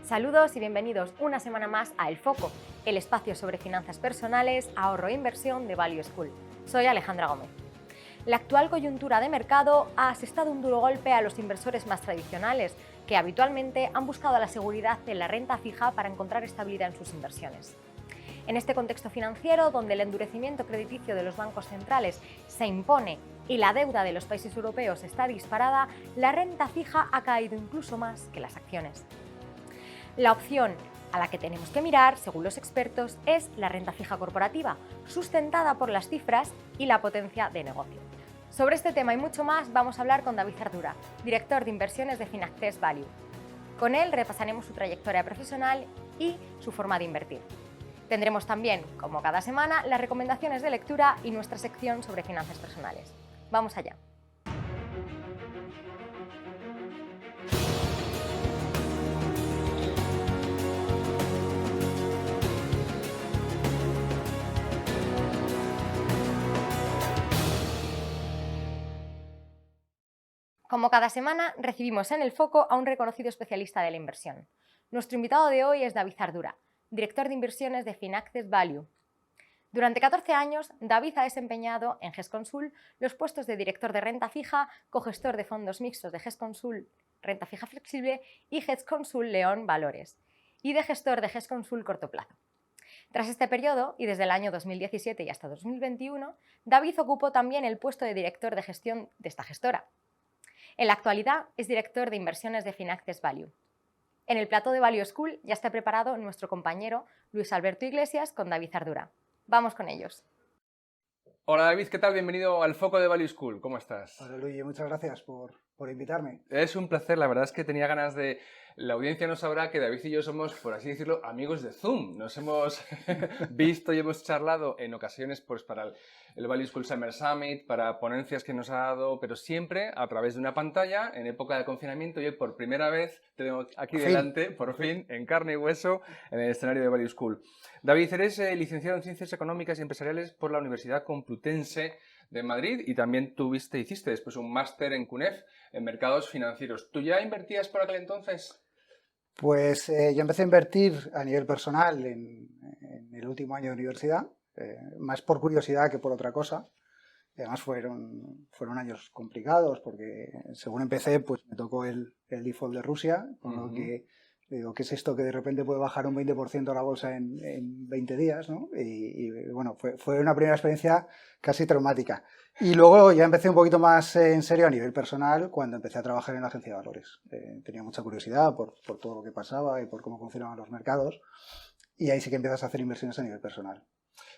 Saludos y bienvenidos una semana más a El Foco, el espacio sobre finanzas personales, ahorro e inversión de Value School. Soy Alejandra Gómez. La actual coyuntura de mercado ha asestado un duro golpe a los inversores más tradicionales, que habitualmente han buscado la seguridad de la renta fija para encontrar estabilidad en sus inversiones. En este contexto financiero, donde el endurecimiento crediticio de los bancos centrales se impone y la deuda de los países europeos está disparada, la renta fija ha caído incluso más que las acciones. La opción a la que tenemos que mirar, según los expertos, es la renta fija corporativa, sustentada por las cifras y la potencia de negocio. Sobre este tema y mucho más vamos a hablar con David Ardura, director de inversiones de Finaccess Value. Con él repasaremos su trayectoria profesional y su forma de invertir. Tendremos también, como cada semana, las recomendaciones de lectura y nuestra sección sobre finanzas personales. Vamos allá. Como cada semana, recibimos en El Foco a un reconocido especialista de la inversión. Nuestro invitado de hoy es David Ardura, director de inversiones de Finaccess Value. Durante 14 años, David ha desempeñado en GESConsul los puestos de director de renta fija, cogestor de fondos mixtos de GESConsul Renta Fija Flexible y GESConsul León Valores, y de gestor de GESConsul Corto Plazo. Tras este periodo, y desde el año 2017 y hasta 2021, David ocupó también el puesto de director de gestión de esta gestora. En la actualidad es director de inversiones de Finaccess Value. En el plató de Value School ya está preparado nuestro compañero Luis Alberto Iglesias con David Ardura. Vamos con ellos. Hola David, ¿qué tal? Bienvenido al Foco de Value School. ¿Cómo estás? Hola Luigi, muchas gracias por invitarme. Es un placer, la verdad es que tenía ganas de... La audiencia no sabrá que David y yo somos, por así decirlo, amigos de Zoom. Nos hemos visto y hemos charlado en ocasiones pues, para el Value School Summer Summit, para ponencias que nos ha dado, pero siempre a través de una pantalla, en época de confinamiento. Y hoy por primera vez tenemos aquí delante, por fin, en carne y hueso, en el escenario de Value School. David, eres licenciado en Ciencias Económicas y Empresariales por la Universidad Complutense de Madrid y también hiciste después un máster en CUNEF en mercados financieros. ¿Tú ya invertías por aquel entonces? Pues yo empecé a invertir a nivel personal en el último año de universidad, más por curiosidad que por otra cosa. Además fueron años complicados porque según empecé pues me tocó el default de Rusia, con lo que digo, ¿qué es esto que de repente puede bajar un 20% la bolsa en 20 días? ¿No? Y bueno, fue una primera experiencia casi traumática. Y luego ya empecé un poquito más en serio a nivel personal cuando empecé a trabajar en la agencia de valores. Tenía mucha curiosidad por todo lo que pasaba y por cómo funcionaban los mercados. Y ahí sí que empiezas a hacer inversiones a nivel personal.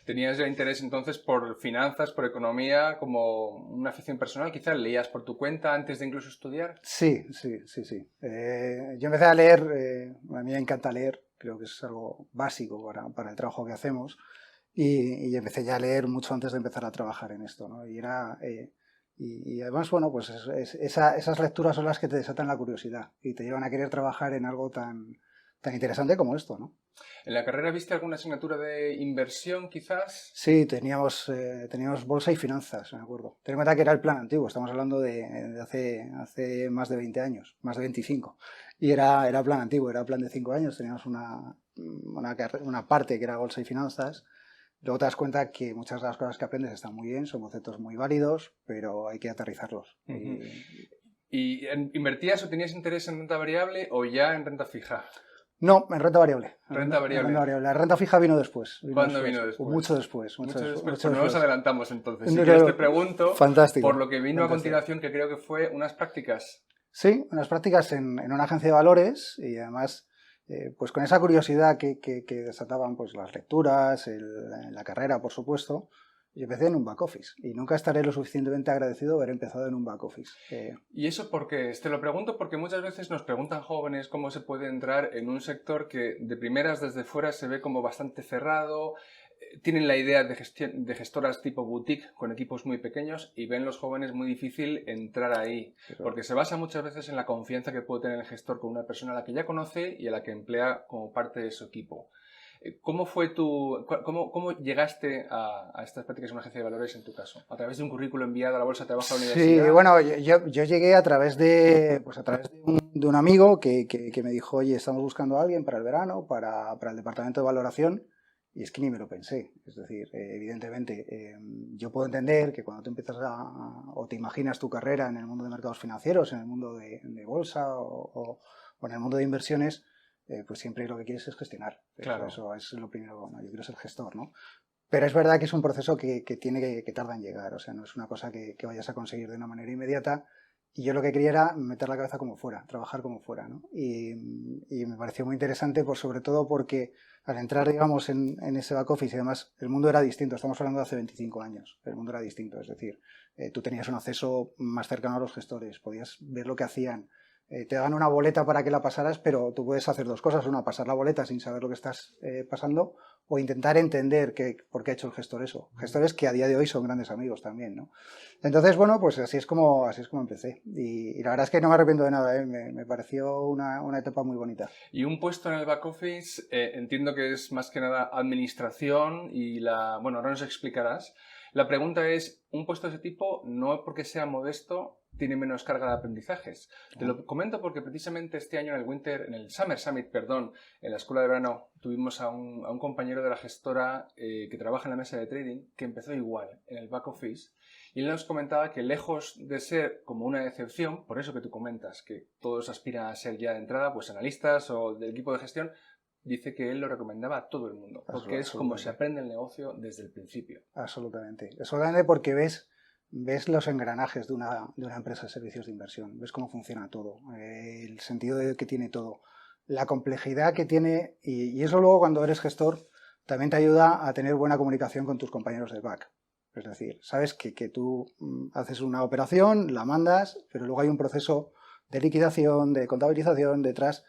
¿Tenías ya interés entonces por finanzas, por economía, como una afición personal? ¿Quizás leías por tu cuenta antes de incluso estudiar? Sí. Yo empecé a leer, a mí me encanta leer, creo que es algo básico para el trabajo que hacemos, y empecé ya a leer mucho antes de empezar a trabajar en esto, ¿no? Y además, bueno, pues esas lecturas son las que te desatan la curiosidad y te llevan a querer trabajar en algo tan interesante como esto, ¿no? ¿En la carrera viste alguna asignatura de inversión, quizás? Sí, teníamos bolsa y finanzas, me acuerdo. Ten en cuenta que era el plan antiguo, estamos hablando de hace más de 20 años, más de 25. Y era plan antiguo, era plan de 5 años, teníamos una parte que era bolsa y finanzas. Luego te das cuenta que muchas de las cosas que aprendes están muy bien, son conceptos muy válidos, pero hay que aterrizarlos. ¿Y invertías o tenías interés en renta variable o ya en renta fija? No, en renta variable. Renta variable. La renta fija vino después. ¿Cuándo vino después? Mucho después. Pues no nos adelantamos entonces. Si No, quieres te pregunto fantástico, por lo que vino a continuación, que creo que fue unas prácticas. Sí, unas prácticas en una agencia de valores y además pues con esa curiosidad que desataban pues las lecturas, la carrera, por supuesto. Yo empecé en un back office y nunca estaré lo suficientemente agradecido de haber empezado en un back office. ¿Y eso por qué? Te lo pregunto porque muchas veces nos preguntan jóvenes cómo se puede entrar en un sector que de primeras desde fuera se ve como bastante cerrado, tienen la idea de gestoras tipo boutique con equipos muy pequeños y ven los jóvenes muy difícil entrar ahí, porque se basa muchas veces en la confianza que puede tener el gestor con una persona a la que ya conoce y a la que emplea como parte de su equipo. ¿Cómo fue cómo llegaste a estas prácticas en una agencia de valores en tu caso? ¿A través de un currículo enviado a la bolsa de trabajo de la universidad? Sí, bueno, yo llegué a través de un amigo que me dijo, oye, estamos buscando a alguien para el verano, para el departamento de valoración, y es que ni me lo pensé. Es decir, evidentemente, yo puedo entender que cuando tú empiezas o te imaginas tu carrera en el mundo de mercados financieros, en el mundo de bolsa o en el mundo de inversiones, pues siempre lo que quieres es gestionar. Claro. Eso es lo primero, bueno, yo quiero ser gestor, ¿no? Pero es verdad que es un proceso que tarda en llegar, o sea, no es una cosa que vayas a conseguir de una manera inmediata. Y yo lo que quería era meter la cabeza como fuera, trabajar como fuera, ¿no? Y me pareció muy interesante, pues sobre todo porque al entrar, digamos, en ese back office, y además el mundo era distinto, estamos hablando de hace 25 años, el mundo era distinto, es decir, tú tenías un acceso más cercano a los gestores, podías ver lo que hacían, te daban una boleta para que la pasaras, pero tú puedes hacer dos cosas, una, pasar la boleta sin saber lo que estás pasando, o intentar entender por qué ha hecho el gestor eso. Gestores que a día de hoy son grandes amigos también, ¿no? Entonces, bueno, pues así es como empecé. Y la verdad es que no me arrepiento de nada, ¿eh? Me pareció una etapa muy bonita. Y un puesto en el back office, entiendo que es más que nada administración bueno, ahora nos explicarás. La pregunta es, un puesto de ese tipo, no porque sea modesto, tiene menos carga de aprendizajes. Te lo comento porque precisamente este año en el Summer Summit, perdón, en la escuela de verano, tuvimos a un compañero de la gestora que trabaja en la mesa de trading, que empezó igual, en el back office, y él nos comentaba que lejos de ser como una excepción, por eso que tú comentas, que todos aspiran a ser ya de entrada, pues analistas o del equipo de gestión, dice que él lo recomendaba a todo el mundo, porque es como se aprende el negocio desde el principio. Absolutamente. Absolutamente, porque ves los engranajes de una empresa de servicios de inversión, ves cómo funciona todo, el sentido que tiene todo, la complejidad que tiene, y eso luego cuando eres gestor también te ayuda a tener buena comunicación con tus compañeros del back. Es decir, sabes que tú haces una operación, la mandas, pero luego hay un proceso de liquidación, de contabilización detrás,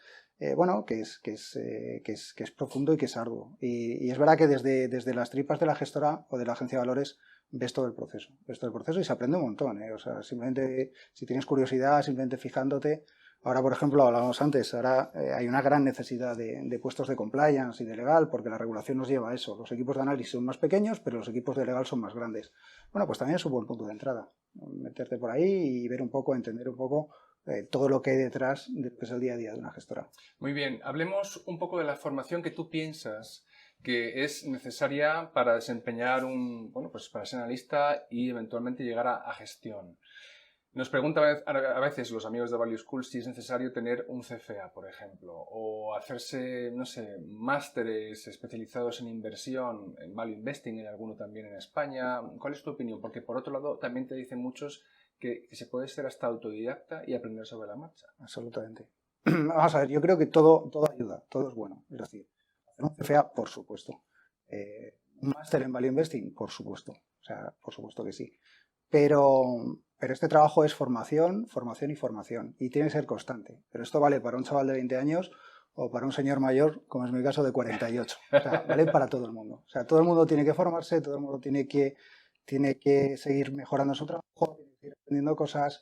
bueno, que es profundo y que es arduo. Y es verdad que desde las tripas de la gestora o de la agencia de valores ves todo el proceso y se aprende un montón, ¿eh? O sea, simplemente si tienes curiosidad, simplemente fijándote. Ahora, por ejemplo, hablábamos antes, ahora hay una gran necesidad de puestos de compliance y de legal, porque la regulación nos lleva a eso. Los equipos de análisis son más pequeños, pero los equipos de legal son más grandes. Bueno, pues también es un buen punto de entrada. Meterte por ahí y ver un poco, entender un poco todo lo que hay detrás de lo que es el día a día de una gestora. Muy bien, hablemos un poco de la formación que tú piensas que es necesaria para desempeñar pues para ser analista y eventualmente llegar a gestión. Nos preguntan a veces los amigos de Value School si es necesario tener un CFA, por ejemplo, o hacerse, no sé, másteres especializados en inversión, en Value Investing, en alguno también en España. ¿Cuál es tu opinión? Porque por otro lado también te dicen muchos que se puede ser hasta autodidacta y aprender sobre la marcha. Absolutamente. Vamos a ver, yo creo que todo ayuda, todo es bueno. Es decir, hacer un CFA, por supuesto. Un máster en Value Investing, por supuesto. O sea, por supuesto que sí. Pero este trabajo es formación, formación y formación. Y tiene que ser constante. Pero esto vale para un chaval de 20 años o para un señor mayor, como es mi caso, de 48. O sea, vale para todo el mundo. O sea, todo el mundo tiene que formarse, todo el mundo tiene que seguir mejorando su trabajo, tiene que seguir aprendiendo cosas.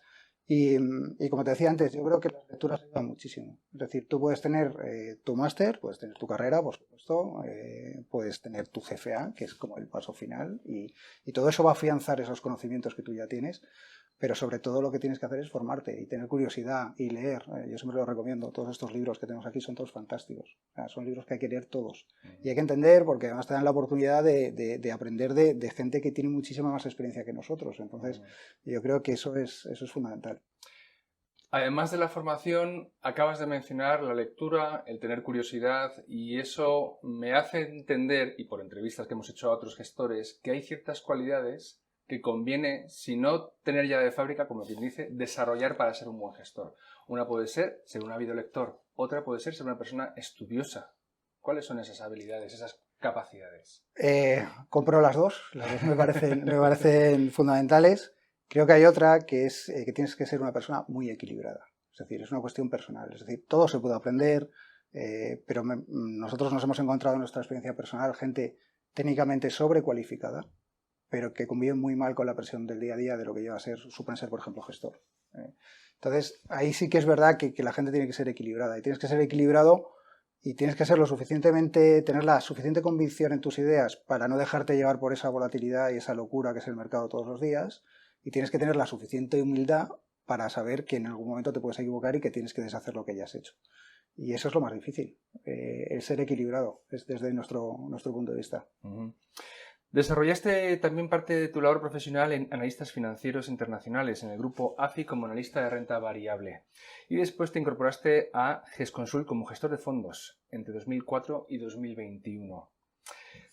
Y como te decía antes, yo creo que las lecturas ayudan muchísimo. Es decir, tú puedes tener tu máster, puedes tener tu carrera, por supuesto, puedes tener tu CFA, que es como el paso final, y todo eso va a afianzar esos conocimientos que tú ya tienes, pero sobre todo lo que tienes que hacer es formarte y tener curiosidad y leer. Yo siempre lo recomiendo, todos estos libros que tenemos aquí son todos fantásticos. O sea, son libros que hay que leer todos. Y hay que entender, porque además te dan la oportunidad de aprender de gente que tiene muchísima más experiencia que nosotros. Entonces, yo creo que eso es fundamental. Además de la formación, acabas de mencionar la lectura, el tener curiosidad, y eso me hace entender, y por entrevistas que hemos hecho a otros gestores, que hay ciertas cualidades que conviene, si no tener ya de fábrica, como quien dice, desarrollar para ser un buen gestor. Una puede ser un ávido lector, otra puede ser una persona estudiosa. ¿Cuáles son esas habilidades, esas capacidades? Compro las dos me parecen fundamentales. Creo que hay otra que es que tienes que ser una persona muy equilibrada. Es decir, es una cuestión personal. Es decir, todo se puede aprender, pero nosotros nos hemos encontrado en nuestra experiencia personal gente técnicamente sobrecualificada, pero que conviven muy mal con la presión del día a día de lo que lleva a ser, supone ser, por ejemplo, gestor. Entonces, ahí sí que es verdad que la gente tiene que ser equilibrada. Y tienes que ser equilibrado y tienes que ser tener la suficiente convicción en tus ideas para no dejarte llevar por esa volatilidad y esa locura que es el mercado todos los días, y tienes que tener la suficiente humildad para saber que en algún momento te puedes equivocar y que tienes que deshacer lo que ya has hecho. Y eso es lo más difícil, el ser equilibrado, desde nuestro punto de vista. Uh-huh. Desarrollaste también parte de tu labor profesional en analistas financieros internacionales, en el grupo AFI como analista de renta variable. Y después te incorporaste a GESConsult como gestor de fondos entre 2004 y 2021.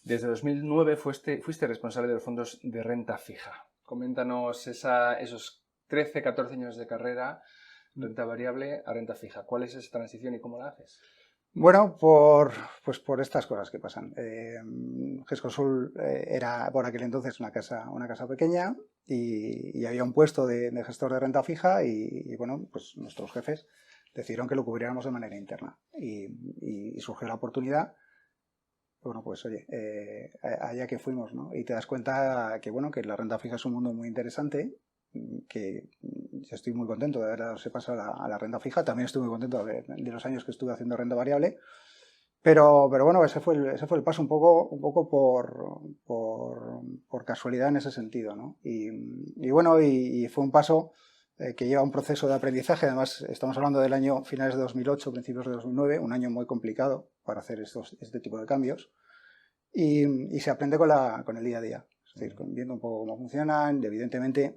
Desde 2009 fuiste responsable de los fondos de renta fija. Coméntanos esos 13, 14 años de carrera, renta variable a renta fija. ¿Cuál es esa transición y cómo la haces? Bueno, por estas cosas que pasan. GESConsult era por aquel entonces una casa pequeña y había un puesto de gestor de renta fija y bueno, pues nuestros jefes decidieron que lo cubriéramos de manera interna y surgió la oportunidad. Bueno, pues oye, allá que fuimos, ¿no? Y te das cuenta que bueno, que la renta fija es un mundo muy interesante, que yo estoy muy contento de haberse pasado a la renta fija. También estoy muy contento de los años que estuve haciendo renta variable, pero bueno, ese fue el paso un poco por casualidad en ese sentido, ¿no? Y bueno, y fue un paso que lleva un proceso de aprendizaje. Además, estamos hablando del año finales de 2008, principios de 2009, un año muy complicado para hacer este tipo de cambios, y se aprende con el día a día. Es decir, viendo un poco cómo funcionan. Evidentemente,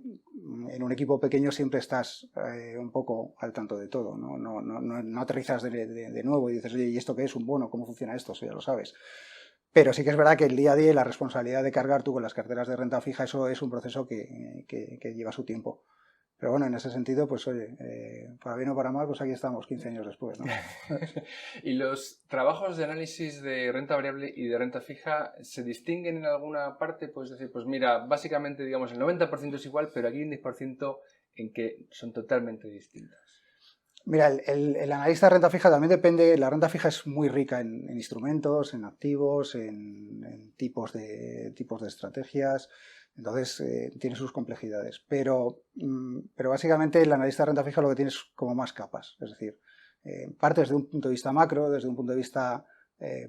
en un equipo pequeño siempre estás un poco al tanto de todo, no aterrizas de nuevo y dices, oye, ¿y esto qué es? ¿Un bono? ¿Cómo funciona esto? Eso ya lo sabes. Pero sí que es verdad que el día a día y la responsabilidad de cargar tú con las carteras de renta fija, eso es un proceso que lleva su tiempo. Pero bueno, en ese sentido, pues oye, para bien o para mal, pues aquí estamos 15 años después, ¿no? ¿Y los trabajos de análisis de renta variable y de renta fija se distinguen en alguna parte? Pues decir, pues mira, básicamente, digamos, el 90% es igual, pero aquí hay un 10% en que son totalmente distintas. Mira, el analista de renta fija también depende. La renta fija es muy rica en instrumentos, en activos, en tipos de estrategias. Entonces tiene sus complejidades, pero básicamente el analista de renta fija lo que tiene es como más capas, es decir, partes desde un punto de vista macro, desde un punto de vista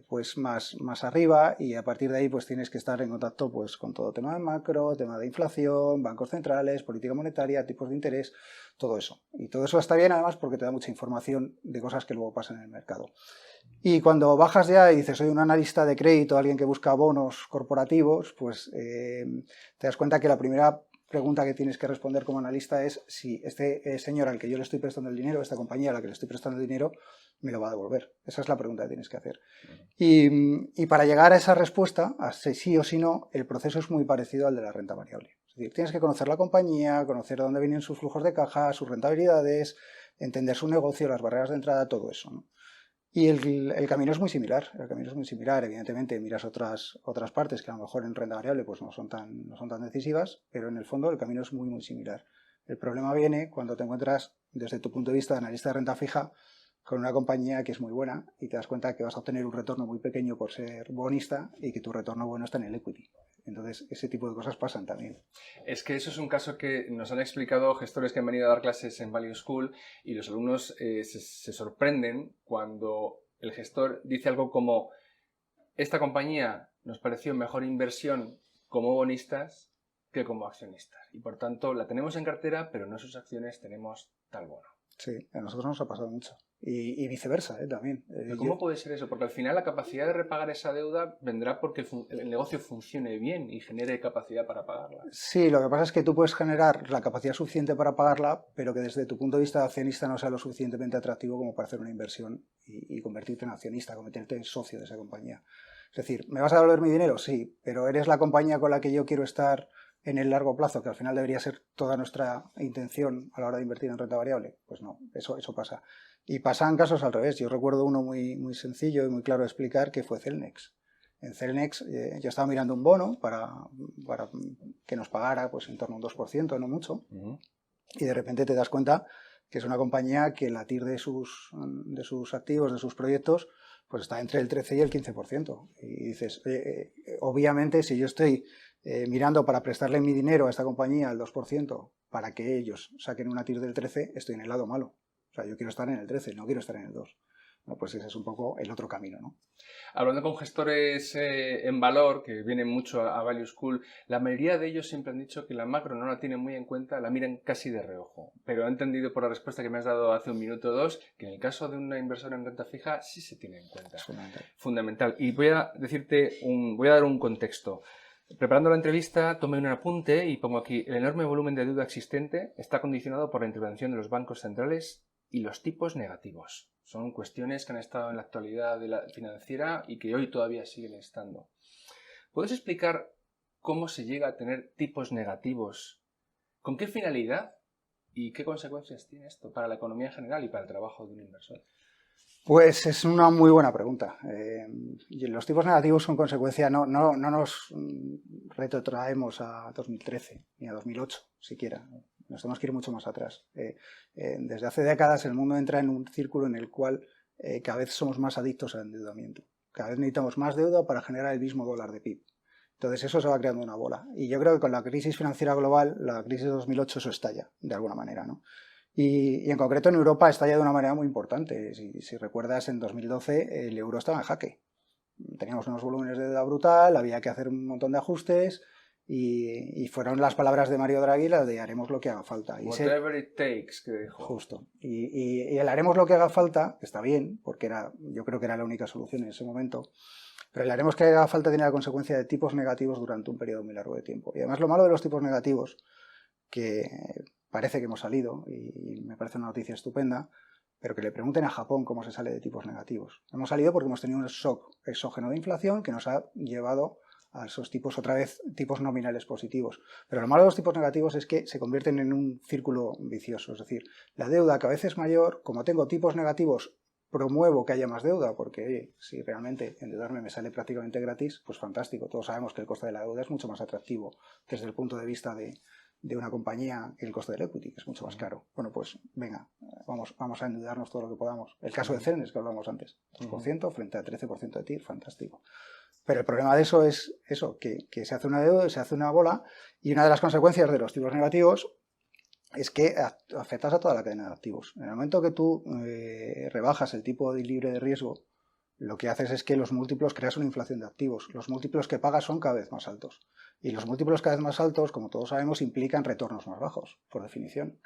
pues más arriba, y a partir de ahí pues tienes que estar en contacto pues con todo tema de macro, tema de inflación, bancos centrales, política monetaria, tipos de interés, todo eso. Y todo eso está bien además porque te da mucha información de cosas que luego pasan en el mercado. Y cuando bajas ya y dices, soy un analista de crédito, alguien que busca bonos corporativos, pues te das cuenta que la primera pregunta que tienes que responder como analista es si este señor al que yo le estoy prestando el dinero, esta compañía a la que le estoy prestando el dinero, me lo va a devolver. Esa es la pregunta que tienes que hacer. Y para llegar a esa respuesta, a si sí o si no, el proceso es muy parecido al de la renta variable. Es decir, tienes que conocer la compañía, conocer de dónde vienen sus flujos de caja, sus rentabilidades, entender su negocio, las barreras de entrada, todo eso, ¿no? Y el camino es muy similar. Evidentemente miras otras partes que a lo mejor en renta variable pues no son tan decisivas, pero en el fondo el camino es muy, muy similar. El problema viene cuando te encuentras, desde tu punto de vista de analista de renta fija, con una compañía que es muy buena y te das cuenta que vas a obtener un retorno muy pequeño por ser bonista y que tu retorno bueno está en el equity. Entonces, ese tipo de cosas pasan también. Es que eso es un caso que nos han explicado gestores que han venido a dar clases en Value School, y los alumnos se sorprenden cuando el gestor dice algo como: esta compañía nos pareció mejor inversión como bonistas que como accionistas, y por tanto la tenemos en cartera, pero no en sus acciones tenemos tal bono. Sí, a nosotros nos ha pasado mucho. Y viceversa, también. ¿Cómo puede ser eso? Porque al final la capacidad de repagar esa deuda vendrá porque el negocio funcione bien y genere capacidad para pagarla. Sí, lo que pasa es que tú puedes generar la capacidad suficiente para pagarla, pero que desde tu punto de vista de accionista no sea lo suficientemente atractivo como para hacer una inversión y convertirte en accionista, convertirte en socio de esa compañía. Es decir, ¿me vas a devolver mi dinero? Sí, pero ¿eres la compañía con la que yo quiero estar en el largo plazo, que al final debería ser toda nuestra intención a la hora de invertir en renta variable? Pues no, eso pasa. Y pasan casos al revés. Yo recuerdo uno muy, muy sencillo y muy claro de explicar, que fue Celnex. En Celnex yo estaba mirando un bono para que nos pagara pues en torno a un 2%, no mucho, y de repente te das cuenta que es una compañía que la TIR de sus activos, de sus proyectos, pues está entre el 13 y el 15%. Y dices, obviamente si yo estoy mirando para prestarle mi dinero a esta compañía al 2% para que ellos saquen una TIR del 13, estoy en el lado malo. O sea, yo quiero estar en el 13, no quiero estar en el 2. Bueno, pues ese es un poco el otro camino, ¿no? Hablando con gestores en valor, que vienen mucho a Value School, la mayoría de ellos siempre han dicho que la macro no la tienen muy en cuenta, la miran casi de reojo. Pero he entendido por la respuesta que me has dado hace un minuto o dos, que en el caso de una inversión en renta fija sí se tiene en cuenta. Es fundamental. Fundamental. Y voy a dar un contexto. Preparando la entrevista, tomé un apunte y pongo aquí: el enorme volumen de deuda existente está condicionado por la intervención de los bancos centrales y los tipos negativos. Son cuestiones que han estado en la actualidad de la financiera y que hoy todavía siguen estando. ¿Puedes explicar cómo se llega a tener tipos negativos? ¿Con qué finalidad? ¿Y qué consecuencias tiene esto para la economía en general y para el trabajo de un inversor? Pues es una muy buena pregunta. Y los tipos negativos son consecuencia, no nos retrotraemos a 2013 ni a 2008 siquiera. Nos tenemos que ir mucho más atrás. Desde hace décadas el mundo entra en un círculo en el cual cada vez somos más adictos al endeudamiento. Cada vez necesitamos más deuda para generar el mismo dólar de PIB. Entonces eso se va creando una bola. Y yo creo que con la crisis financiera global, la crisis de 2008, eso estalla de alguna manera, ¿no? Y en concreto en Europa estalla de una manera muy importante. Si recuerdas, en 2012 el euro estaba en jaque. Teníamos unos volúmenes de deuda brutal, había que hacer un montón de ajustes y fueron las palabras de Mario Draghi las de haremos lo que haga falta. Whatever it takes, que dijo. Justo. Y el haremos lo que haga falta, que está bien, porque yo creo que era la única solución en ese momento, pero el haremos que haga falta tiene la consecuencia de tipos negativos durante un periodo muy largo de tiempo. Y además lo malo de los tipos negativos, que parece que hemos salido, y me parece una noticia estupenda, pero que le pregunten a Japón cómo se sale de tipos negativos. Hemos salido porque hemos tenido un shock exógeno de inflación que nos ha llevado a esos tipos, otra vez, tipos nominales positivos. Pero lo malo de los tipos negativos es que se convierten en un círculo vicioso. Es decir, la deuda cada vez es mayor, como tengo tipos negativos, promuevo que haya más deuda, porque oye, si realmente endeudarme me sale prácticamente gratis, pues fantástico. Todos sabemos que el coste de la deuda es mucho más atractivo desde el punto de vista de una compañía que el coste del equity, que es mucho más caro. Bueno, pues venga, vamos a endeudarnos todo lo que podamos. El caso de Celnes, que hablamos antes, 2% frente a 13% de TIR, fantástico. Pero el problema de eso es eso, que se hace una deuda, se hace una bola, y una de las consecuencias de los tipos negativos es que afectas a toda la cadena de activos. En el momento que tú rebajas el tipo libre de riesgo, lo que haces es que los múltiplos creas una inflación de activos. Los múltiplos que pagas son cada vez más altos. Y los múltiplos cada vez más altos, como todos sabemos, implican retornos más bajos, por definición.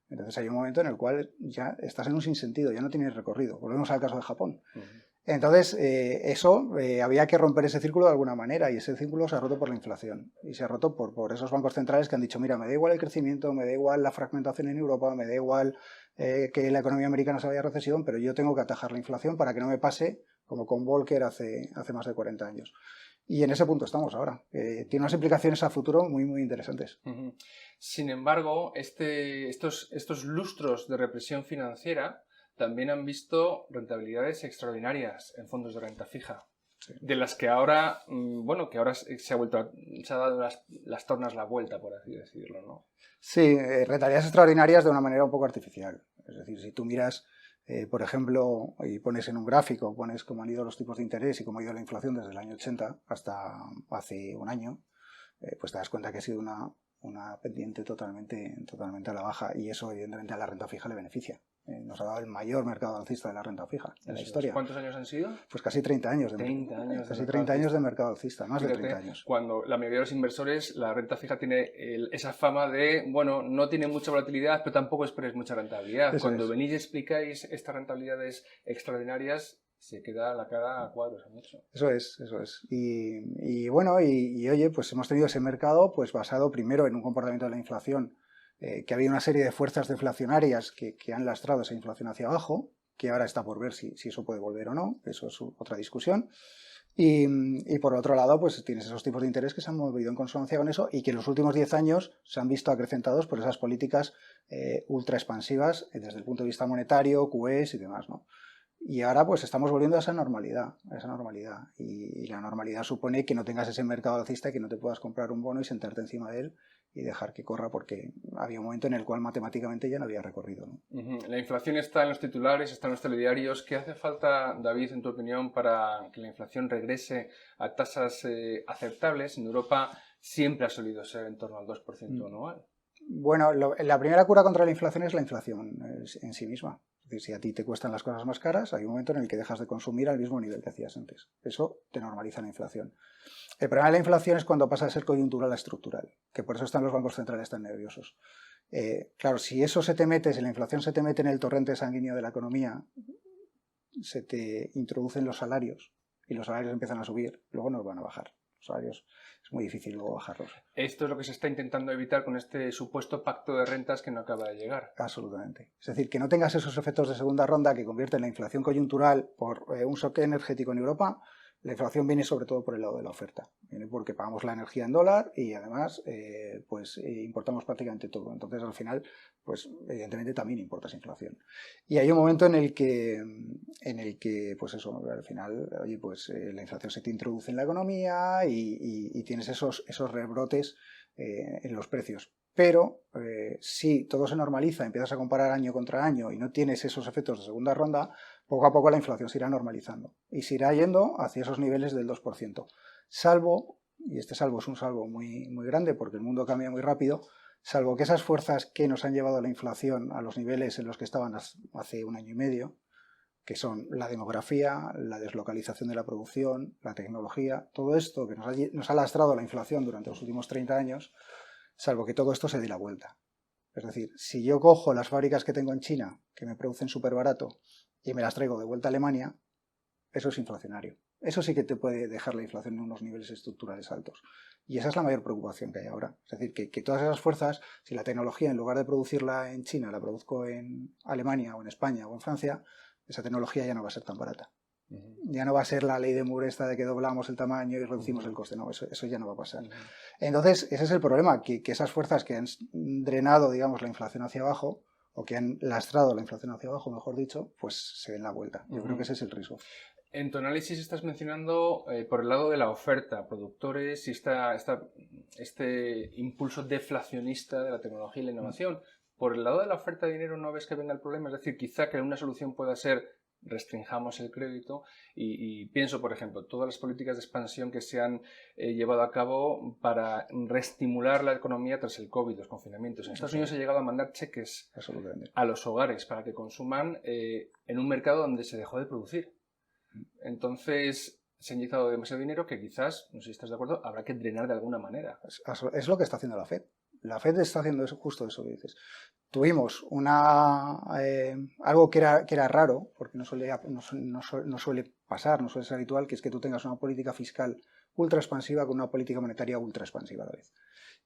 Entonces hay un momento en el cual ya estás en un sinsentido, ya no tienes recorrido. Volvemos al caso de Japón. Entonces, había que romper ese círculo de alguna manera, y ese círculo se ha roto por la inflación. Y se ha roto por esos bancos centrales que han dicho, mira, me da igual el crecimiento, me da igual la fragmentación en Europa, me da igual que la economía americana se vaya a recesión, pero yo tengo que atajar la inflación para que no me pase como con Volcker hace más de 40 años. Y en ese punto estamos ahora. Tiene unas implicaciones a futuro muy, muy interesantes. Sin embargo, estos lustros de represión financiera también han visto rentabilidades extraordinarias en fondos de renta fija, sí, de las que ahora, se ha dado las tornas la vuelta, por así decirlo, ¿no? Sí, rentabilidades extraordinarias de una manera un poco artificial. Es decir, si tú miras, por ejemplo, y pones en un gráfico, pones cómo han ido los tipos de interés y cómo ha ido la inflación desde el año 80 hasta hace un año, pues te das cuenta que ha sido una pendiente totalmente a la baja, y eso evidentemente a la renta fija le beneficia. Nos ha dado el mayor mercado alcista de la renta fija en la historia. ¿Cuántos años han sido? Pues casi 30 años. Casi 30 años de mercado alcista, más de 30 años. Cuando la mayoría de los inversores, la renta fija tiene esa fama de, bueno, no tiene mucha volatilidad, pero tampoco esperes mucha rentabilidad. Cuando venís y explicáis estas rentabilidades extraordinarias, se queda la cara a cuadros a mucho. Eso es. Y oye, pues hemos tenido ese mercado pues basado primero en un comportamiento de la inflación, que había una serie de fuerzas deflacionarias que han lastrado esa inflación hacia abajo, que ahora está por ver si eso puede volver o no, eso es otra discusión. Y por otro lado, pues tienes esos tipos de interés que se han movido en consonancia con eso y que en los últimos 10 años se han visto acrecentados por esas políticas ultra expansivas desde el punto de vista monetario, QEs y demás, ¿no? Y ahora pues estamos volviendo a esa normalidad. Y la normalidad supone que no tengas ese mercado alcista y que no te puedas comprar un bono y sentarte encima de él y dejar que corra, porque había un momento en el cual matemáticamente ya no había recorrido, ¿no? La inflación está en los titulares, está en los telediarios. ¿Qué hace falta, David, en tu opinión, para que la inflación regrese a tasas aceptables? En Europa siempre ha solido ser en torno al 2% anual. Bueno, la primera cura contra la inflación es la inflación en sí misma. Es Es decir, si a ti te cuestan las cosas más caras, hay un momento en el que dejas de consumir al mismo nivel que hacías antes. Eso te normaliza la inflación. El problema de la inflación es cuando pasa a ser coyuntural a estructural, que por eso están los bancos centrales tan nerviosos. Claro, si eso se te mete, si la inflación se te mete en el torrente sanguíneo de la economía, se te introducen los salarios y los salarios empiezan a subir, luego no van a bajar. Los salarios es muy difícil luego bajarlos. Esto es lo que se está intentando evitar con este supuesto pacto de rentas que no acaba de llegar. Absolutamente. Es decir, que no tengas esos efectos de segunda ronda que convierten la inflación coyuntural por un shock energético en Europa. La inflación viene sobre todo por el lado de la oferta. Viene porque pagamos la energía en dólar y además importamos prácticamente todo. Entonces, al final, pues evidentemente también importa esa inflación. Y hay un momento en el que pues eso, al final, oye, pues la inflación se te introduce en la economía y tienes esos rebrotes en los precios. Pero si todo se normaliza, empiezas a comparar año contra año y no tienes esos efectos de segunda ronda, poco a poco la inflación se irá normalizando y se irá yendo hacia esos niveles del 2%. Salvo, y este salvo es un salvo muy, muy grande porque el mundo cambia muy rápido, salvo que esas fuerzas que nos han llevado a la inflación a los niveles en los que estaban hace un año y medio, que son la demografía, la deslocalización de la producción, la tecnología, todo esto que nos ha lastrado la inflación durante los últimos 30 años, salvo que todo esto se dé la vuelta. Es decir, si yo cojo las fábricas que tengo en China, que me producen súper barato, y me las traigo de vuelta a Alemania, eso es inflacionario. Eso sí que te puede dejar la inflación en unos niveles estructurales altos. Y esa es la mayor preocupación que hay ahora. Es decir, que todas esas fuerzas, si la tecnología en lugar de producirla en China, la produzco en Alemania o en España o en Francia, esa tecnología ya no va a ser tan barata. Ya no va a ser la ley de Moore esta de que doblamos el tamaño y reducimos el coste. No, eso ya no va a pasar. Entonces, ese es el problema, que esas fuerzas que han drenado, digamos, la inflación hacia abajo, o que han lastrado la inflación hacia abajo, mejor dicho, pues se den la vuelta. Yo creo que ese es el riesgo. En tu análisis estás mencionando por el lado de la oferta, productores y este impulso deflacionista de la tecnología y la innovación. Por el lado de la oferta de dinero no ves que venga el problema, es decir, quizá que una solución pueda ser restringamos el crédito y pienso, por ejemplo, todas las políticas de expansión que se han llevado a cabo para reestimular la economía tras el COVID, los confinamientos. En Estados Unidos se ha llegado a mandar cheques a los hogares para que consuman en un mercado donde se dejó de producir. Entonces se ha inyectado demasiado dinero que quizás, no sé si estás de acuerdo, habrá que drenar de alguna manera. Es lo que está haciendo la FED. La FED está haciendo justo eso que dices. Tuvimos algo que era raro, porque no suele pasar, no suele ser habitual, que es que tú tengas una política fiscal ultra expansiva con una política monetaria ultra expansiva a la vez.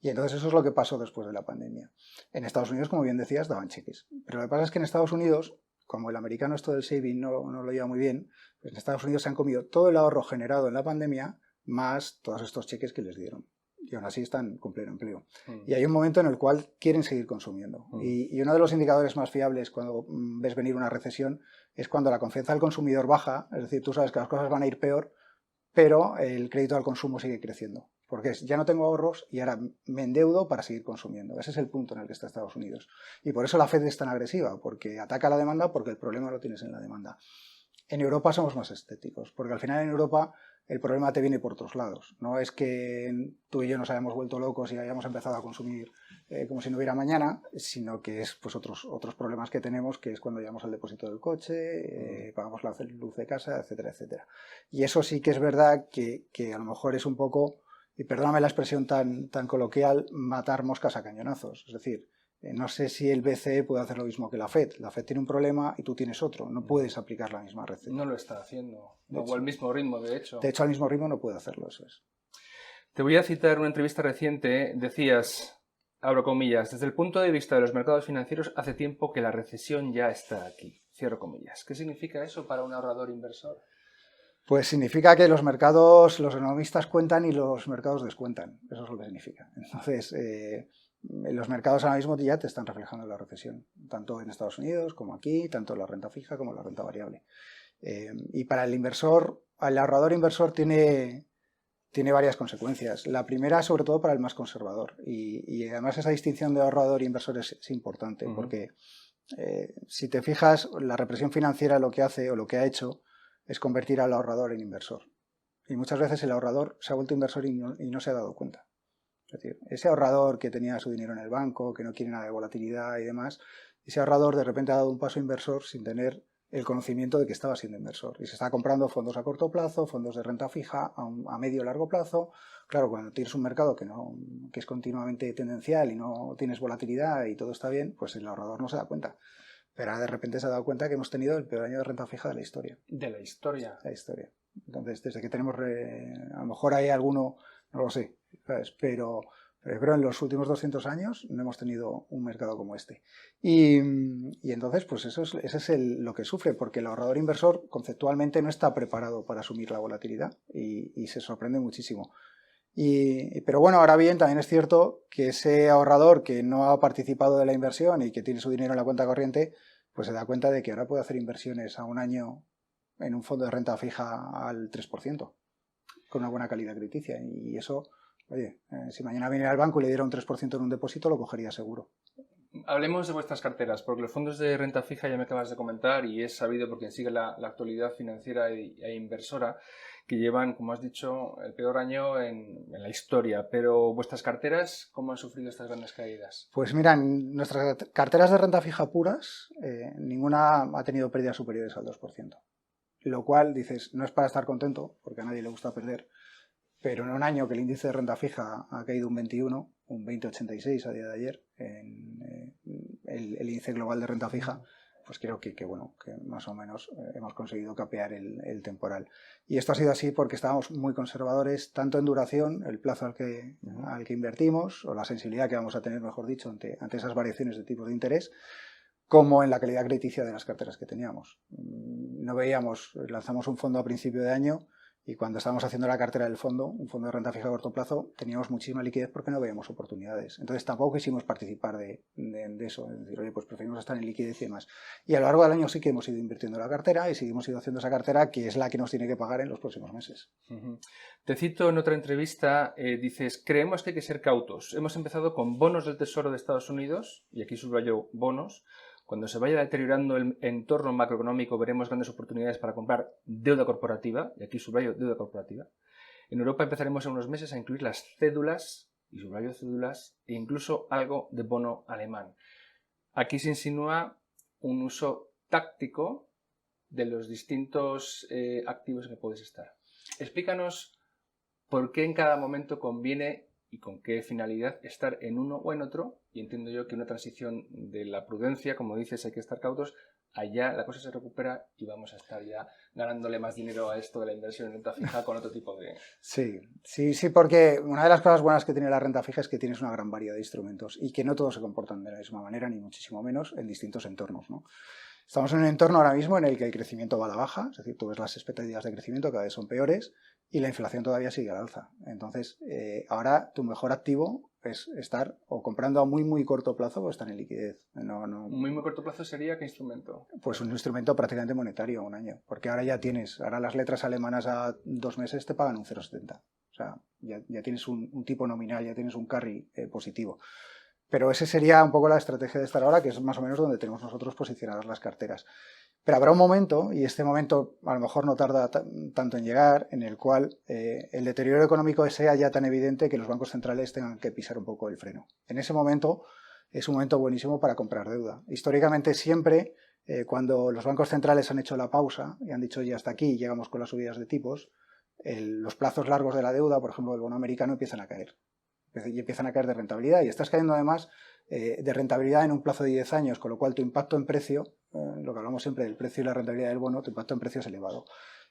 Y entonces eso es lo que pasó después de la pandemia. En Estados Unidos, como bien decías, daban cheques. Pero lo que pasa es que en Estados Unidos, como el americano esto del saving no lo lleva muy bien, pues en Estados Unidos se han comido todo el ahorro generado en la pandemia más todos estos cheques que les dieron. Y aún así están con pleno empleo. Y hay un momento en el cual quieren seguir consumiendo. Y uno de los indicadores más fiables cuando ves venir una recesión es cuando la confianza del consumidor baja, es decir, tú sabes que las cosas van a ir peor, pero el crédito al consumo sigue creciendo. Porque ya no tengo ahorros y ahora me endeudo para seguir consumiendo. Ese es el punto en el que está Estados Unidos. Y por eso la FED es tan agresiva, porque ataca la demanda, porque el problema lo tienes en la demanda. En Europa somos más estéticos, porque al final en Europa el problema te viene por otros lados. No es que tú y yo nos hayamos vuelto locos y hayamos empezado a consumir como si no hubiera mañana, sino que es pues otros problemas que tenemos, que es cuando llegamos al depósito del coche, pagamos la luz de casa, etcétera, etcétera. Y eso sí que es verdad que a lo mejor es un poco, y perdóname la expresión tan coloquial, matar moscas a cañonazos. Es decir, no sé si el BCE puede hacer lo mismo que la FED. La FED tiene un problema y tú tienes otro. No puedes aplicar la misma receta. No lo está haciendo. O al mismo ritmo, de hecho. De hecho, al mismo ritmo no puede hacerlo, eso es. Te voy a citar una entrevista reciente. Decías, abro comillas, desde el punto de vista de los mercados financieros, hace tiempo que la recesión ya está aquí. Cierro comillas. ¿Qué significa eso para un ahorrador inversor? Pues significa que los mercados, los economistas cuentan y los mercados descuentan. Eso es lo que significa. Entonces, los mercados ahora mismo ya te están reflejando la recesión, tanto en Estados Unidos como aquí, tanto la renta fija como la renta variable. Y para el inversor, el ahorrador inversor tiene varias consecuencias. La primera, sobre todo, para el más conservador. Y además esa distinción de ahorrador e inversor es importante, porque si te fijas, la represión financiera lo que hace o lo que ha hecho es convertir al ahorrador en inversor. Y muchas veces el ahorrador se ha vuelto inversor y no se ha dado cuenta. Es decir, ese ahorrador que tenía su dinero en el banco, que no quiere nada de volatilidad y demás, ese ahorrador de repente ha dado un paso inversor sin tener el conocimiento de que estaba siendo inversor y se está comprando fondos a corto plazo, fondos de renta fija a medio o largo plazo. Claro, cuando tienes un mercado que es continuamente tendencial y no tienes volatilidad y todo está bien, pues el ahorrador no se da cuenta. Pero ahora de repente se ha dado cuenta que hemos tenido el peor año de renta fija de la historia. De la historia. La historia. Entonces, desde que tenemos, a lo mejor hay alguno, no lo sé, ¿sabes? Pero en los últimos 200 años no hemos tenido un mercado como este. Y entonces, pues eso es lo que sufre, porque el ahorrador inversor conceptualmente no está preparado para asumir la volatilidad y se sorprende muchísimo. Pero bueno, ahora bien, también es cierto que ese ahorrador que no ha participado de la inversión y que tiene su dinero en la cuenta corriente, pues se da cuenta de que ahora puede hacer inversiones a un año en un fondo de renta fija al 3%, con una buena calidad crediticia. Y eso, oye, si mañana viene al banco y le diera un 3% en un depósito, lo cogería seguro. Hablemos de vuestras carteras, porque los fondos de renta fija ya me acabas de comentar y es sabido por quien sigue la actualidad financiera e inversora que llevan, como has dicho, el peor año en la historia. Pero vuestras carteras, ¿cómo han sufrido estas grandes caídas? Pues mira, en nuestras carteras de renta fija puras, ninguna ha tenido pérdidas superiores al 2%. Lo cual, dices, no es para estar contento, porque a nadie le gusta perder, pero en un año que el índice de renta fija ha caído un 21, un 20,86 a día de ayer, en el índice global de renta fija, pues creo que más o menos hemos conseguido capear el temporal. Y esto ha sido así porque estábamos muy conservadores, tanto en duración, el plazo al que invertimos, o la sensibilidad que vamos a tener, mejor dicho, ante esas variaciones de tipos de interés, como en la calidad crediticia de las carteras que teníamos. No veíamos, lanzamos un fondo a principio de año y cuando estábamos haciendo la cartera del fondo, un fondo de renta fija a corto plazo, teníamos muchísima liquidez porque no veíamos oportunidades. Entonces tampoco quisimos participar de eso, es decir, oye, pues preferimos estar en liquidez y demás. Y a lo largo del año sí que hemos ido invirtiendo la cartera y seguimos ido haciendo esa cartera que es la que nos tiene que pagar en los próximos meses. Te cito en otra entrevista, dices, creemos que hay que ser cautos. Hemos empezado con bonos del Tesoro de Estados Unidos, y aquí subrayo bonos. Cuando se vaya deteriorando el entorno macroeconómico veremos grandes oportunidades para comprar deuda corporativa, y aquí subrayo deuda corporativa. En Europa empezaremos en unos meses a incluir las cédulas, y subrayo cédulas, e incluso algo de bono alemán. Aquí se insinúa un uso táctico de los distintos activos en que puedes estar. Explícanos por qué en cada momento conviene y con qué finalidad estar en uno o en otro, y entiendo yo que una transición de la prudencia, como dices, hay que estar cautos, allá la cosa se recupera y vamos a estar ya ganándole más dinero a esto de la inversión en renta fija con otro tipo de... Sí, porque una de las cosas buenas que tiene la renta fija es que tienes una gran variedad de instrumentos y que no todos se comportan de la misma manera, ni muchísimo menos en distintos entornos, ¿no? Estamos en un entorno ahora mismo en el que el crecimiento va a la baja, es decir, tú ves las expectativas de crecimiento cada vez son peores y la inflación todavía sigue al alza. Entonces, ahora tu mejor activo es estar o comprando a muy, muy corto plazo o estar en liquidez. Muy, muy corto plazo sería ¿qué instrumento? Pues un instrumento prácticamente monetario a un año, porque ahora ya ahora las letras alemanas a 2 meses te pagan un 0,70. O sea, ya tienes un tipo nominal, ya tienes un carry positivo. Pero esa sería un poco la estrategia de estar ahora, que es más o menos donde tenemos nosotros posicionadas las carteras. Pero habrá un momento, y este momento a lo mejor no tarda tanto en llegar, en el cual el deterioro económico sea ya tan evidente que los bancos centrales tengan que pisar un poco el freno. En ese momento es un momento buenísimo para comprar deuda. Históricamente siempre, cuando los bancos centrales han hecho la pausa y han dicho ya hasta aquí, llegamos con las subidas de tipos, los plazos largos de la deuda, por ejemplo el bono americano, empiezan a caer. Y empiezan a caer de rentabilidad y estás cayendo además de rentabilidad en un plazo de 10 años, con lo cual tu impacto en precio, lo que hablamos siempre del precio y la rentabilidad del bono, tu impacto en precio es elevado.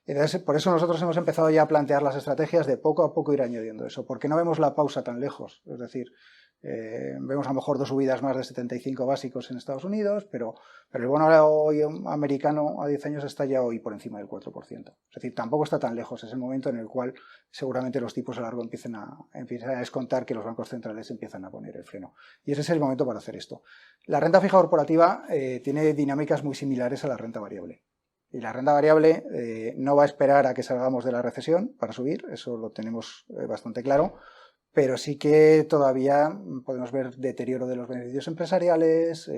Entonces, por eso nosotros hemos empezado ya a plantear las estrategias de poco a poco ir añadiendo eso, porque no vemos la pausa tan lejos, es decir, vemos a lo mejor 2 subidas más de 75 básicos en Estados Unidos, pero el bono hoy americano a 10 años está ya hoy por encima del 4%. Es decir, tampoco está tan lejos, es el momento en el cual seguramente los tipos a largo empiezan a descontar que los bancos centrales empiezan a poner el freno. Y ese es el momento para hacer esto. La renta fija corporativa tiene dinámicas muy similares a la renta variable. Y la renta variable no va a esperar a que salgamos de la recesión para subir, eso lo tenemos bastante claro, pero sí que todavía podemos ver deterioro de los beneficios empresariales,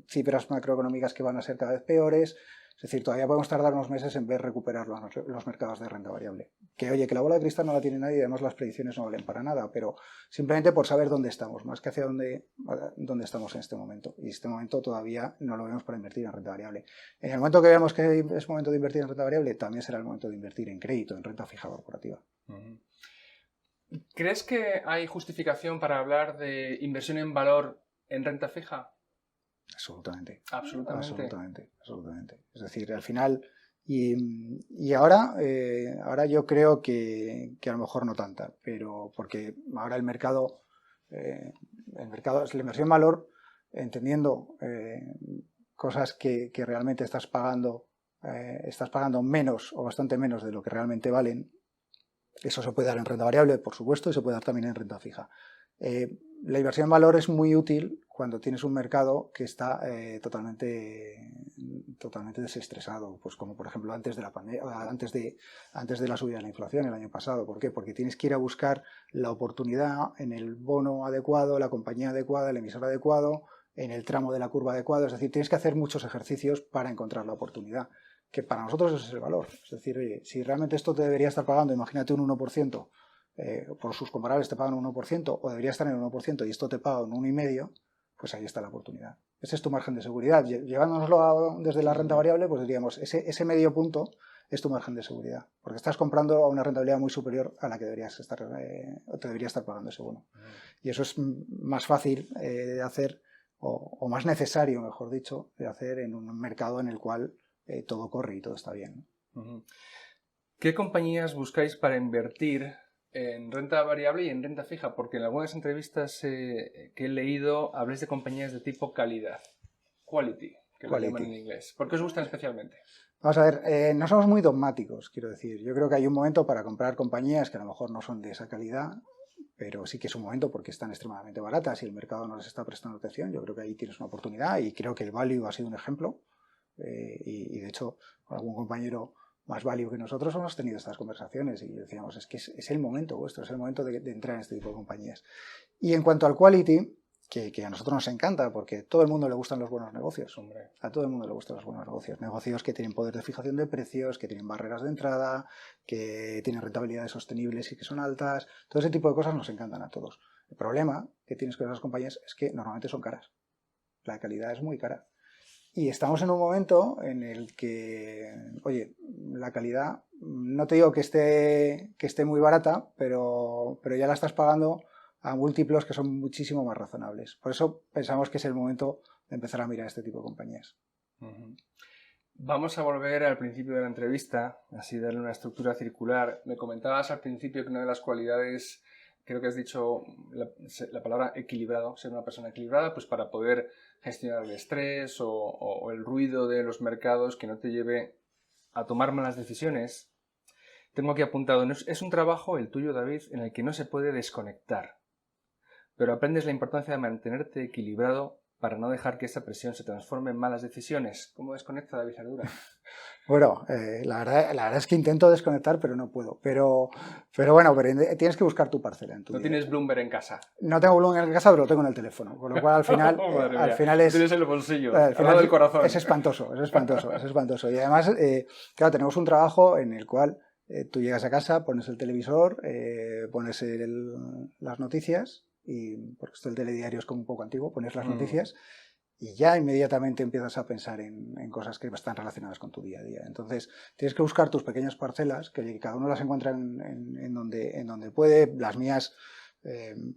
cifras macroeconómicas que van a ser cada vez peores, Es decir, todavía podemos tardar unos meses en ver recuperar los mercados de renta variable. Que oye, que la bola de cristal no la tiene nadie y además las predicciones no valen para nada, pero simplemente por saber dónde estamos, más que hacia dónde estamos en este momento. Y este momento todavía no lo vemos para invertir en renta variable. En el momento que veamos que es momento de invertir en renta variable, también será el momento de invertir en crédito, en renta fija corporativa. ¿Crees que hay justificación para hablar de inversión en valor en renta fija? Absolutamente. Absolutamente. Es decir, al final, y ahora yo creo que a lo mejor no tanta, pero porque ahora el mercado es la inversión en valor, entendiendo cosas que realmente estás pagando menos o bastante menos de lo que realmente valen. Eso se puede dar en renta variable, por supuesto, y se puede dar también en renta fija. La inversión en valor es muy útil cuando tienes un mercado que está totalmente desestresado, pues como por ejemplo antes de la pandemia, antes de la subida de la inflación el año pasado. ¿Por qué? Porque tienes que ir a buscar la oportunidad en el bono adecuado, la compañía adecuada, el emisor adecuado, en el tramo de la curva adecuado. Es decir, tienes que hacer muchos ejercicios para encontrar la oportunidad, que para nosotros ese es el valor. Es decir, oye, si realmente esto te debería estar pagando, imagínate un 1%, por sus comparables te pagan un 1%, o debería estar en el 1% y esto te paga un 1,5%, pues ahí está la oportunidad. Ese es tu margen de seguridad. Llevándonoslo desde la renta variable, pues diríamos, ese medio punto es tu margen de seguridad, porque estás comprando a una rentabilidad muy superior a la que deberías estar, o te debería estar pagando ese bono. Y eso es más fácil de hacer, o más necesario, mejor dicho, de hacer en un mercado en el cual todo corre y todo está bien, ¿no? ¿Qué compañías buscáis para invertir en renta variable y en renta fija? Porque en algunas entrevistas que he leído habléis de compañías de tipo calidad, quality, que lo llaman en inglés. ¿Por qué os gustan especialmente? Vamos a ver, no somos muy dogmáticos, quiero decir. Yo creo que hay un momento para comprar compañías que a lo mejor no son de esa calidad, pero sí que es un momento porque están extremadamente baratas y el mercado no les está prestando atención. Yo creo que ahí tienes una oportunidad y creo que el value ha sido un ejemplo. Y de hecho, con algún compañero más value que nosotros hemos tenido estas conversaciones y decíamos, es que es el momento vuestro, es el momento de entrar en este tipo de compañías. Y en cuanto al quality, que a nosotros nos encanta, porque a todo el mundo le gustan los buenos negocios, hombre. A todo el mundo le gustan los buenos negocios. Negocios que tienen poder de fijación de precios, que tienen barreras de entrada, que tienen rentabilidades sostenibles y que son altas. Todo ese tipo de cosas nos encantan a todos. El problema que tienes con esas compañías es que normalmente son caras. La calidad es muy cara. Y estamos en un momento en el que, oye, la calidad, no te digo que esté muy barata, pero ya la estás pagando a múltiplos que son muchísimo más razonables. Por eso pensamos que es el momento de empezar a mirar este tipo de compañías. Vamos a volver al principio de la entrevista, así darle una estructura circular. Me comentabas al principio que una de las cualidades, creo que has dicho la palabra equilibrado, ser una persona equilibrada, pues para poder gestionar el estrés o el ruido de los mercados que no te lleve a tomar malas decisiones. Tengo aquí apuntado, es un trabajo, el tuyo, David, en el que no se puede desconectar, pero aprendes la importancia de mantenerte equilibrado para no dejar que esa presión se transforme en malas decisiones. ¿Cómo desconecta David Ardura? Bueno, la verdad es que intento desconectar, pero no puedo. Pero tienes que buscar tu parcela en tu vida. ¿No tienes Bloomberg en casa? No tengo Bloomberg en casa, pero lo tengo en el teléfono. Con lo cual, al final, al final es... Tienes en el bolsillo, al final del corazón. Es espantoso. Y además, claro, tenemos un trabajo en el cual tú llegas a casa, pones el televisor, pones las noticias, porque esto el telediario es como un poco antiguo, pones las noticias y ya inmediatamente empiezas a pensar en cosas que están relacionadas con tu día a día. Entonces, tienes que buscar tus pequeñas parcelas, que cada uno las encuentra en donde puede. Las mías,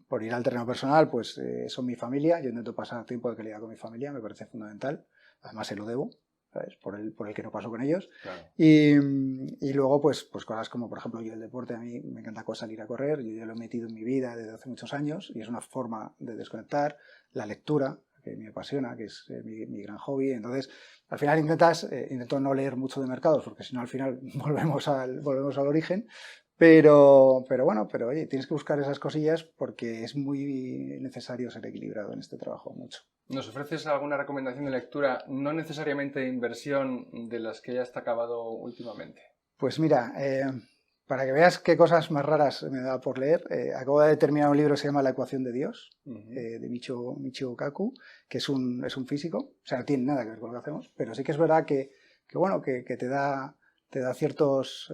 por ir al terreno personal, pues son mi familia. Yo intento pasar tiempo de calidad con mi familia, me parece fundamental. Además, se lo debo, ¿sabes? Por el que no paso con ellos. Claro. Y luego, pues cosas como, por ejemplo, yo el deporte, a mí me encanta salir a correr. Yo ya lo he metido en mi vida desde hace muchos años y es una forma de desconectar. La lectura, que me apasiona, que es mi gran hobby. Entonces, al final intento no leer mucho de mercados, porque si no al final volvemos al origen, pero oye, tienes que buscar esas cosillas porque es muy necesario ser equilibrado en este trabajo, mucho. ¿Nos ofreces alguna recomendación de lectura, no necesariamente de inversión, de las que hayas acabado últimamente? Pues mira, para que veas qué cosas más raras me da por leer, acabo de terminar un libro que se llama La ecuación de Dios, de Michio Kaku, que es un físico, o sea, no tiene nada que ver con lo que hacemos, pero sí que es verdad que bueno, que te da ciertos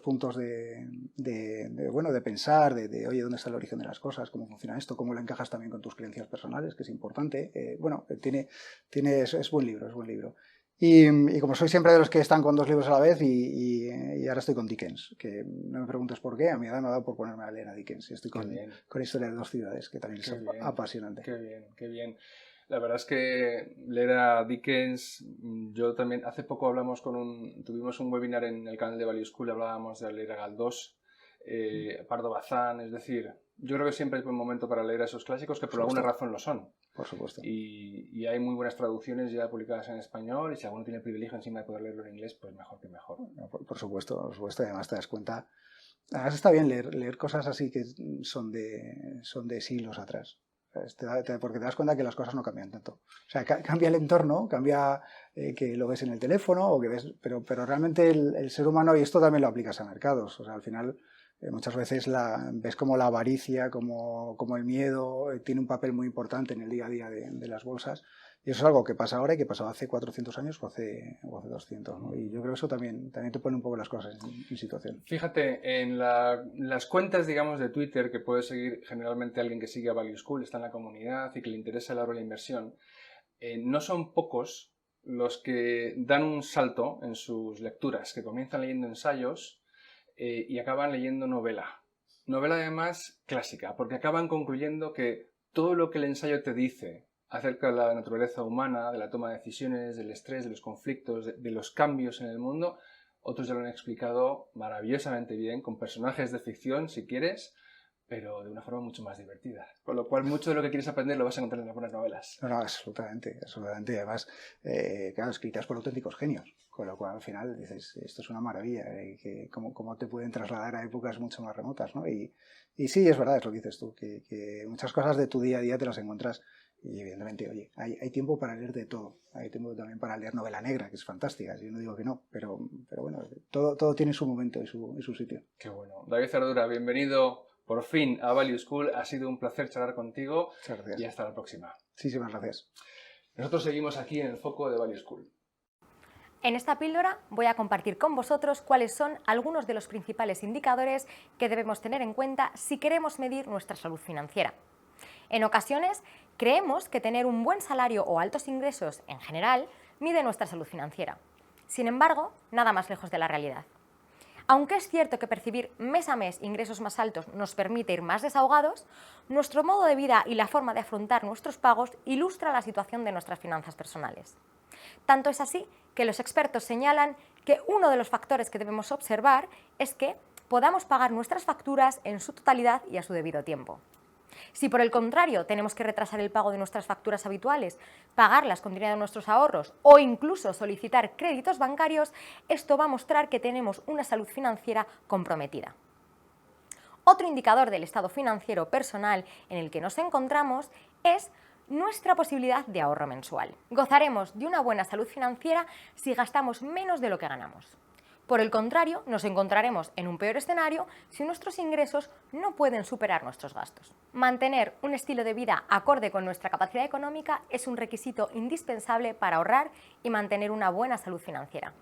puntos de pensar, oye, ¿dónde está el origen de las cosas? ¿Cómo funciona esto? ¿Cómo lo encajas también con tus creencias personales? Que es importante. Es buen libro, es buen libro. Y como soy siempre de los que están con 2 libros a la vez, y ahora estoy con Dickens, que no me preguntes por qué, a mi edad me ha dado por ponerme a leer a Dickens. Y estoy con Historia de 2 ciudades, que también es apasionante. Qué bien, qué bien. La verdad es que leer a Dickens, yo también, hace poco tuvimos un webinar en el canal de Value School, hablábamos de leer a Galdós, Pardo Bazán, es decir, yo creo que siempre es buen momento para leer a esos clásicos que por alguna razón lo son. Por supuesto. Y hay muy buenas traducciones ya publicadas en español, y si alguno tiene el privilegio encima de poder leerlo en inglés, pues mejor que mejor. Por supuesto, además te das cuenta. Además está bien leer cosas así que son de siglos atrás. Porque te das cuenta que las cosas no cambian tanto. O sea, cambia el entorno, cambia que lo ves en el teléfono, o que ves, pero realmente el ser humano, y esto también lo aplicas a mercados, o sea, al final muchas veces ves como la avaricia, como el miedo tiene un papel muy importante en el día a día de las bolsas, y eso es algo que pasa ahora y que pasaba hace 400 años o hace 200, ¿no? Y yo creo que eso también te pone un poco las cosas en situación. Fíjate, en las cuentas, digamos, de Twitter que puede seguir generalmente alguien que sigue a Value School, está en la comunidad y que le interesa el ahorro y la inversión, no son pocos los que dan un salto en sus lecturas, que comienzan leyendo ensayos y acaban leyendo novela. Novela además clásica, porque acaban concluyendo que todo lo que el ensayo te dice acerca de la naturaleza humana, de la toma de decisiones, del estrés, de los conflictos, de los cambios en el mundo, otros ya lo han explicado maravillosamente bien, con personajes de ficción, si quieres, pero de una forma mucho más divertida. Con lo cual, mucho de lo que quieres aprender lo vas a encontrar en las buenas novelas. No, absolutamente. Además, claro, escritas por auténticos genios. Con lo cual, al final, dices, esto es una maravilla. Cómo te pueden trasladar a épocas mucho más remotas, ¿no? Y sí, es verdad, es lo que dices tú, que muchas cosas de tu día a día te las encuentras. Y evidentemente, oye, hay tiempo para leer de todo. Hay tiempo también para leer novela negra, que es fantástica. Yo no digo que no, pero bueno, todo tiene su momento y su sitio. Qué bueno. David Ardura, bienvenido por fin a Value School. Ha sido un placer charlar contigo. Muchas gracias. Y hasta la próxima. Muchísimas gracias. Nosotros seguimos aquí en el foco de Value School. En esta píldora voy a compartir con vosotros cuáles son algunos de los principales indicadores que debemos tener en cuenta si queremos medir nuestra salud financiera. En ocasiones, creemos que tener un buen salario o altos ingresos en general mide nuestra salud financiera. Sin embargo, nada más lejos de la realidad. Aunque es cierto que percibir mes a mes ingresos más altos nos permite ir más desahogados, nuestro modo de vida y la forma de afrontar nuestros pagos ilustra la situación de nuestras finanzas personales. Tanto es así que los expertos señalan que uno de los factores que debemos observar es que podamos pagar nuestras facturas en su totalidad y a su debido tiempo. Si por el contrario tenemos que retrasar el pago de nuestras facturas habituales, pagarlas con dinero de nuestros ahorros o incluso solicitar créditos bancarios, esto va a mostrar que tenemos una salud financiera comprometida. Otro indicador del estado financiero personal en el que nos encontramos es nuestra posibilidad de ahorro mensual. Gozaremos de una buena salud financiera si gastamos menos de lo que ganamos. Por el contrario, nos encontraremos en un peor escenario si nuestros ingresos no pueden superar nuestros gastos. Mantener un estilo de vida acorde con nuestra capacidad económica es un requisito indispensable para ahorrar y mantener una buena salud financiera.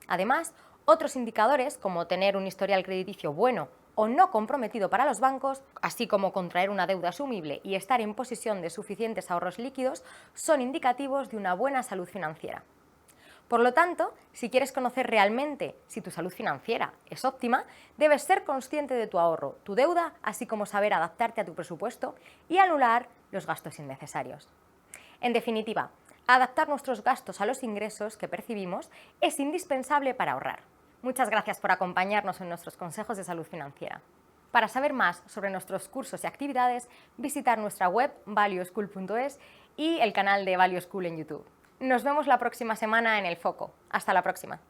Además, otros indicadores, como tener un historial crediticio bueno o no comprometido para los bancos, así como contraer una deuda asumible y estar en posesión de suficientes ahorros líquidos, son indicativos de una buena salud financiera. Por lo tanto, si quieres conocer realmente si tu salud financiera es óptima, debes ser consciente de tu ahorro, tu deuda, así como saber adaptarte a tu presupuesto y anular los gastos innecesarios. En definitiva, adaptar nuestros gastos a los ingresos que percibimos es indispensable para ahorrar. Muchas gracias por acompañarnos en nuestros consejos de salud financiera. Para saber más sobre nuestros cursos y actividades, visitar nuestra web valueschool.es y el canal de Value School en YouTube. Nos vemos la próxima semana en El Foco. Hasta la próxima.